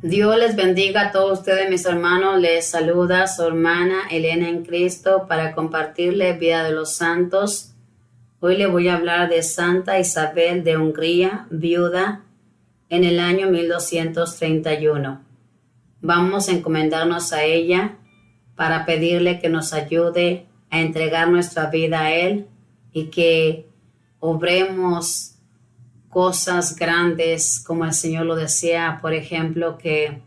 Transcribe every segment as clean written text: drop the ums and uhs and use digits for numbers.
Dios les bendiga a todos ustedes, mis hermanos. Les saluda su hermana Elena en Cristo para compartirles vida de los santos. Hoy les voy a hablar de Santa Isabel de Hungría, viuda en el año 1231. Vamos a encomendarnos a ella para pedirle que nos ayude a entregar nuestra vida a Él y que obremos cosas grandes como el Señor lo desea. Por ejemplo, que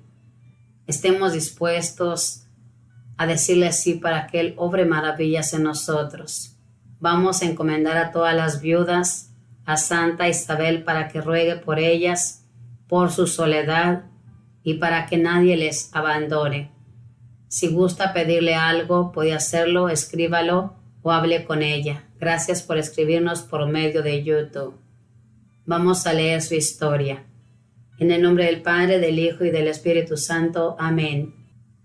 estemos dispuestos a decirle sí para que Él obre maravillas en nosotros. Vamos a encomendar a todas las viudas a Santa Isabel para que ruegue por ellas, por su soledad y para que nadie les abandone. Si gusta pedirle algo, puede hacerlo, escríbalo o hable con ella. Gracias por escribirnos por medio de YouTube. Vamos a leer su historia. En el nombre del Padre, del Hijo y del Espíritu Santo. Amén.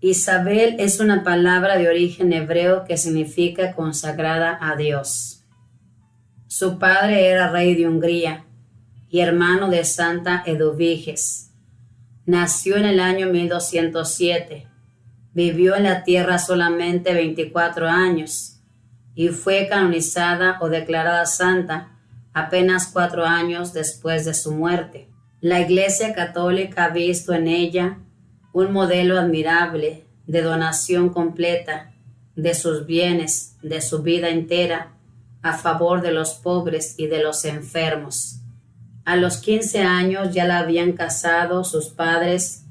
Isabel es una palabra de origen hebreo que significa consagrada a Dios. Su padre era rey de Hungría y hermano de Santa Eduviges. Nació en el año 1207. Vivió en la tierra solamente 24 años y fue canonizada o declarada santa apenas 4 años después de su muerte. La Iglesia Católica ha visto en ella un modelo admirable de donación completa de sus bienes, de su vida entera, a favor de los pobres y de los enfermos. A los 15 años ya la habían casado sus padres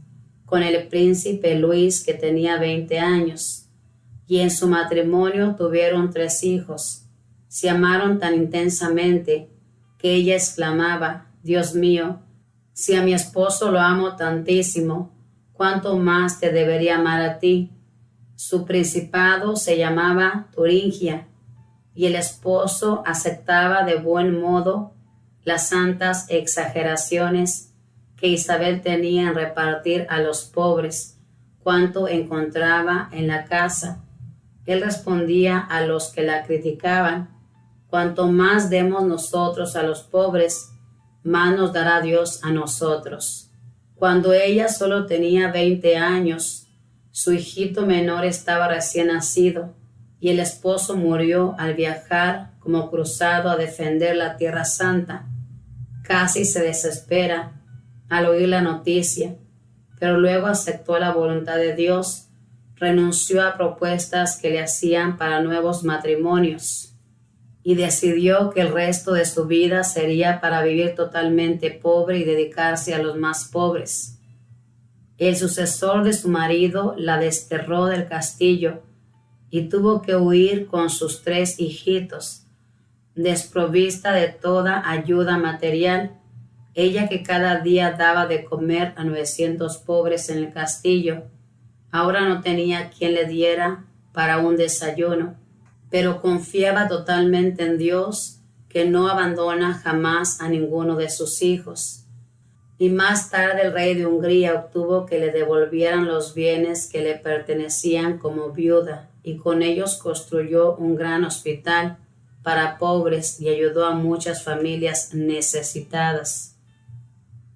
con el príncipe Luis, que tenía 20 años, y en su matrimonio tuvieron 3 hijos. Se amaron tan intensamente que ella exclamaba: Dios mío, si a mi esposo lo amo tantísimo, ¿cuánto más te debería amar a ti? Su principado se llamaba Turingia, y el esposo aceptaba de buen modo las santas exageraciones que Isabel tenía en repartir a los pobres cuanto encontraba en la casa. Él respondía a los que la criticaban: cuanto más demos nosotros a los pobres, más nos dará Dios a nosotros. Cuando ella solo tenía 20 años, su hijito menor estaba recién nacido y el esposo murió al viajar como cruzado a defender la Tierra Santa. Casi se desespera al oír la noticia, pero luego aceptó la voluntad de Dios, renunció a propuestas que le hacían para nuevos matrimonios y decidió que el resto de su vida sería para vivir totalmente pobre y dedicarse a los más pobres. El sucesor de su marido la desterró del castillo y tuvo que huir con sus 3 hijitos, desprovista de toda ayuda material. Ella, que cada día daba de comer a 900 pobres en el castillo, ahora no tenía quien le diera para un desayuno, pero confiaba totalmente en Dios, que no abandona jamás a ninguno de sus hijos. Y más tarde el rey de Hungría obtuvo que le devolvieran los bienes que le pertenecían como viuda, y con ellos construyó un gran hospital para pobres y ayudó a muchas familias necesitadas.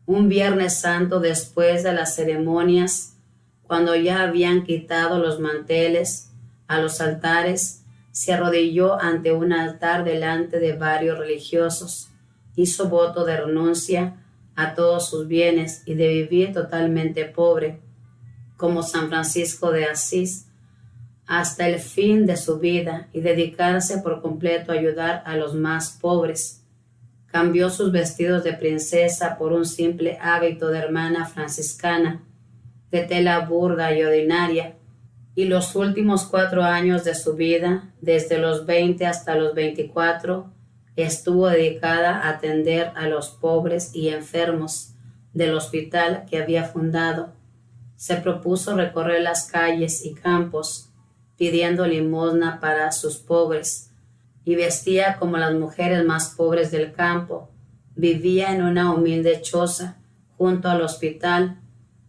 Un Viernes Santo, después de las ceremonias, cuando ya habían quitado los manteles a los altares, se arrodilló ante un altar delante de varios religiosos, hizo voto de renuncia a todos sus bienes y de vivir totalmente pobre, como San Francisco de Asís, hasta el fin de su vida, y dedicarse por completo a ayudar a los más pobres. Cambió sus vestidos de princesa por un simple hábito de hermana franciscana, de tela burda y ordinaria, y los últimos 4 años de su vida, desde los 20 hasta los 24, estuvo dedicada a atender a los pobres y enfermos del hospital que había fundado. Se propuso recorrer las calles y campos pidiendo limosna para sus pobres, y vestía como las mujeres más pobres del campo. Vivía en una humilde choza junto al hospital,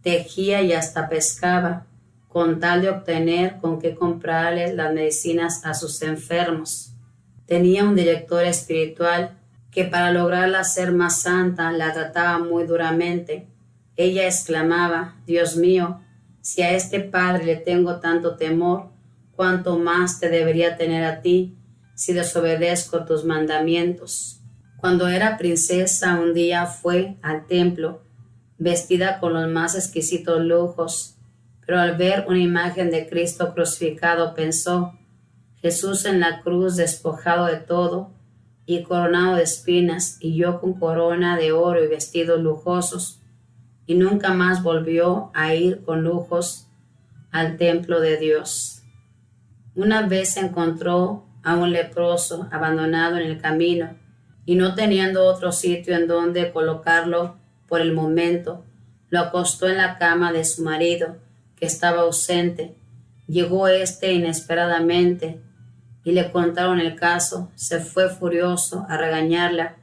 tejía y hasta pescaba, con tal de obtener con qué comprarles las medicinas a sus enfermos. Tenía un director espiritual que, para lograrla ser más santa, la trataba muy duramente, Ella exclamaba: Dios mío, si a este padre le tengo tanto temor, cuánto más te debería tener a ti si desobedezco tus mandamientos. Cuando era princesa, un día fue al templo, vestida con los más exquisitos lujos, pero al ver una imagen de Cristo crucificado pensó: Jesús en la cruz despojado de todo y coronado de espinas, y yo con corona de oro y vestidos lujosos, y nunca más volvió a ir con lujos al templo de Dios. Una vez encontró a un leproso abandonado en el camino, y no teniendo otro sitio en donde colocarlo por el momento, lo acostó en la cama de su marido, que estaba ausente. Llegó éste inesperadamente y le contaron el caso. Se fue furioso a regañarla,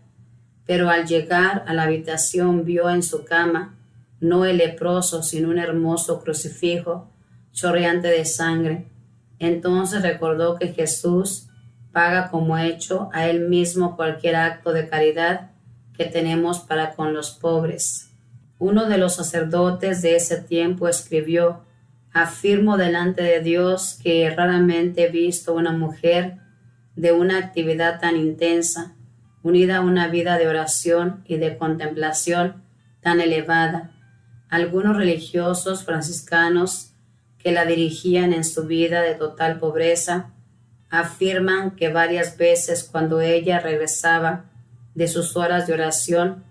pero al llegar a la habitación vio en su cama no el leproso, sino un hermoso crucifijo chorreante de sangre. Entonces recordó que Jesús paga como hecho a él mismo cualquier acto de caridad que tenemos para con los pobres. Uno de los sacerdotes de ese tiempo escribió: afirmo delante de Dios que raramente he visto una mujer de una actividad tan intensa, unida a una vida de oración y de contemplación tan elevada. Algunos religiosos franciscanos que la dirigían en su vida de total pobreza afirman que varias veces cuando ella regresaba de sus horas de oración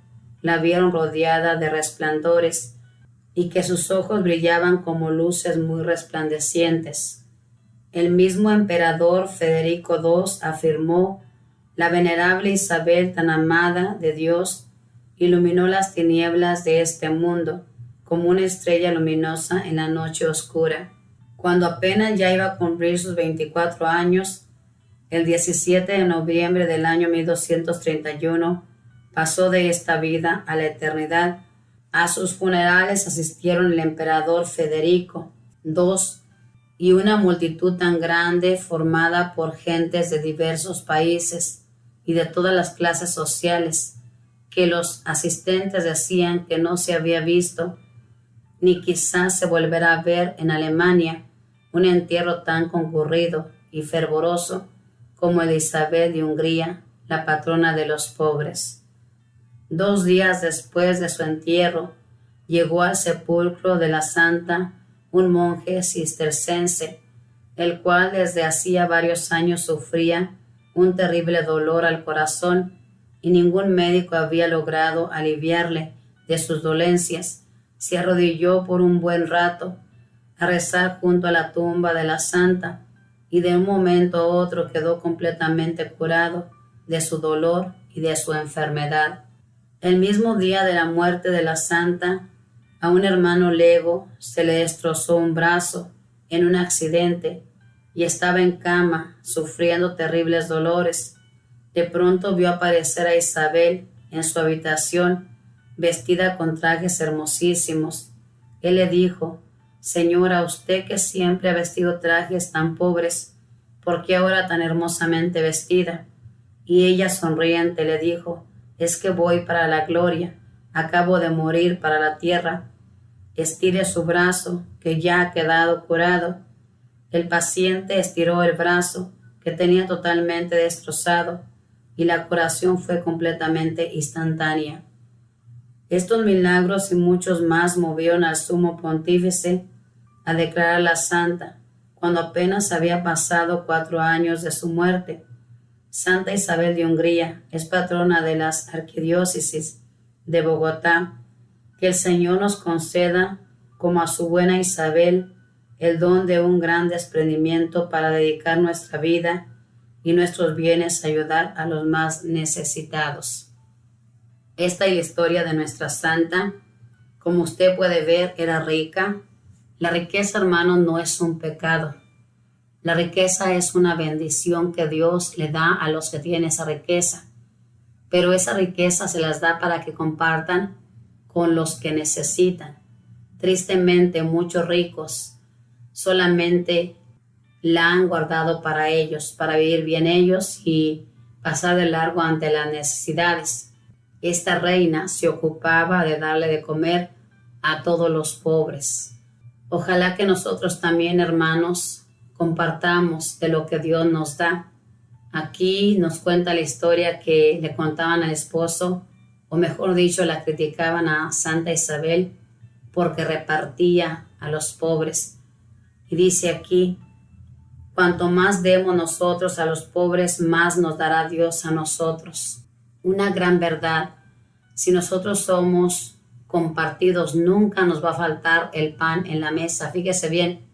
la vieron rodeada de resplandores y que sus ojos brillaban como luces muy resplandecientes. El mismo emperador Federico II afirmó: la venerable Isabel, tan amada de Dios, iluminó las tinieblas de este mundo como una estrella luminosa en la noche oscura. Cuando apenas ya iba a cumplir sus 24 años, el 17 de noviembre del año 1231, pasó de esta vida a la eternidad. A sus funerales asistieron el emperador Federico II y una multitud tan grande formada por gentes de diversos países y de todas las clases sociales, que los asistentes decían que no se había visto ni quizás se volverá a ver en Alemania un entierro tan concurrido y fervoroso como el de Isabel de Hungría, la patrona de los pobres. 2 días después de su entierro, llegó al sepulcro de la santa un monje cistercense, el cual desde hacía varios años sufría un terrible dolor al corazón y ningún médico había logrado aliviarle de sus dolencias. Se arrodilló por un buen rato a rezar junto a la tumba de la santa y de un momento a otro quedó completamente curado de su dolor y de su enfermedad. El mismo día de la muerte de la santa, a un hermano lego se le destrozó un brazo en un accidente y estaba en cama sufriendo terribles dolores. De pronto vio aparecer a Isabel en su habitación, vestida con trajes hermosísimos. Él le dijo: Señora, usted que siempre ha vestido trajes tan pobres, ¿por qué ahora tan hermosamente vestida? Y ella sonriente le dijo: es que voy para la gloria, acabo de morir para la tierra. Estire su brazo, que ya ha quedado curado. El paciente estiró el brazo, que tenía totalmente destrozado, y la curación fue completamente instantánea. Estos milagros y muchos más movieron al sumo pontífice a declararla santa, cuando apenas había pasado 4 años de su muerte. Santa Isabel de Hungría es patrona de las arquidiócesis de Bogotá. Que el Señor nos conceda, como a su buena Isabel, el don de un gran desprendimiento para dedicar nuestra vida y nuestros bienes a ayudar a los más necesitados. Esta es la historia de nuestra santa. Como usted puede ver, era rica. La riqueza, hermanos, no es un pecado. La riqueza es una bendición que Dios le da a los que tienen esa riqueza. Pero esa riqueza se las da para que compartan con los que necesitan. Tristemente, muchos ricos solamente la han guardado para ellos, para vivir bien ellos y pasar de largo ante las necesidades. Esta reina se ocupaba de darle de comer a todos los pobres. Ojalá que nosotros también, hermanos, compartamos de lo que Dios nos da. Aquí nos cuenta la historia que le contaban al esposo, o mejor dicho, la criticaban a Santa Isabel porque repartía a los pobres. Y dice aquí, cuanto más demos nosotros a los pobres, más nos dará Dios a nosotros. Una gran verdad. Si nosotros somos compartidos, nunca nos va a faltar el pan en la mesa. Fíjese bien,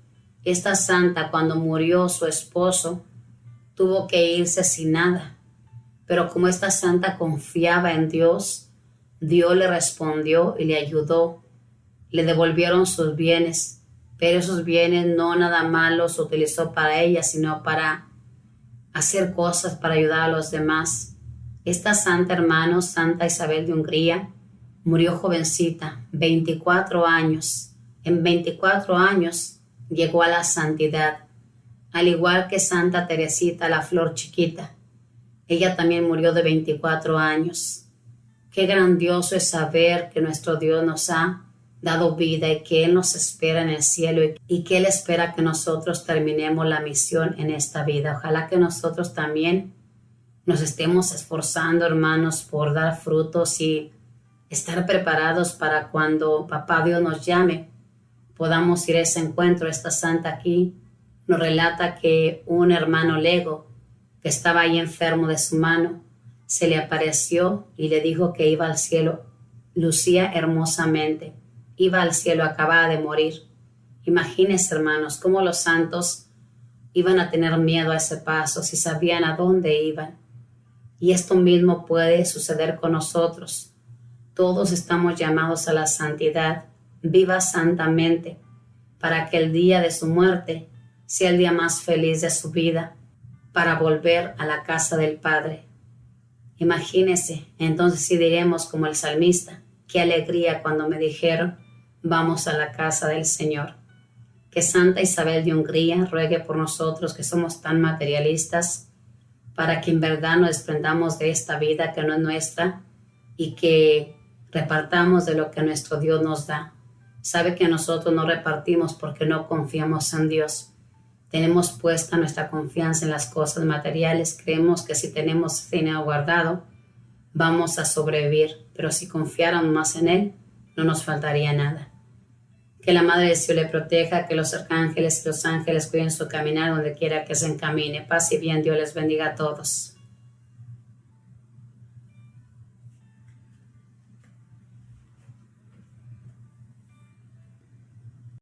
esta santa, cuando murió su esposo, tuvo que irse sin nada. Pero como esta santa confiaba en Dios, Dios le respondió y le ayudó. Le devolvieron sus bienes, pero esos bienes no nada más los utilizó para ella, sino para hacer cosas para ayudar a los demás. Esta santa, hermano, Santa Isabel de Hungría, murió jovencita, 24 años. En 24 años llegó a la santidad, al igual que Santa Teresita, la flor chiquita. Ella también murió de 24 años. Qué grandioso es saber que nuestro Dios nos ha dado vida y que Él nos espera en el cielo y que Él espera que nosotros terminemos la misión en esta vida. Ojalá que nosotros también nos estemos esforzando, hermanos, por dar frutos y estar preparados para cuando Papá Dios nos llame, podamos ir a ese encuentro. Esta santa aquí nos relata que un hermano lego que estaba ahí enfermo de su mano, se le apareció y le dijo que iba al cielo. Lucía hermosamente, iba al cielo, acababa de morir. Imagínense, hermanos, cómo los santos iban a tener miedo a ese paso si sabían a dónde iban. Y esto mismo puede suceder con nosotros. Todos estamos llamados a la santidad. Viva santamente para que el día de su muerte sea el día más feliz de su vida, para volver a la casa del Padre. Imagínense, entonces sí diremos como el salmista, qué alegría cuando me dijeron, vamos a la casa del Señor. Que Santa Isabel de Hungría ruegue por nosotros que somos tan materialistas, para que en verdad nos desprendamos de esta vida que no es nuestra y que repartamos de lo que nuestro Dios nos da. Sabe que nosotros no repartimos porque no confiamos en Dios. Tenemos puesta nuestra confianza en las cosas materiales. Creemos que si tenemos dinero guardado, vamos a sobrevivir. Pero si confiáramos más en Él, no nos faltaría nada. Que la Madre de Dios le proteja, que los arcángeles y los ángeles cuiden su caminar donde quiera que se encamine. Paz y bien, Dios les bendiga a todos.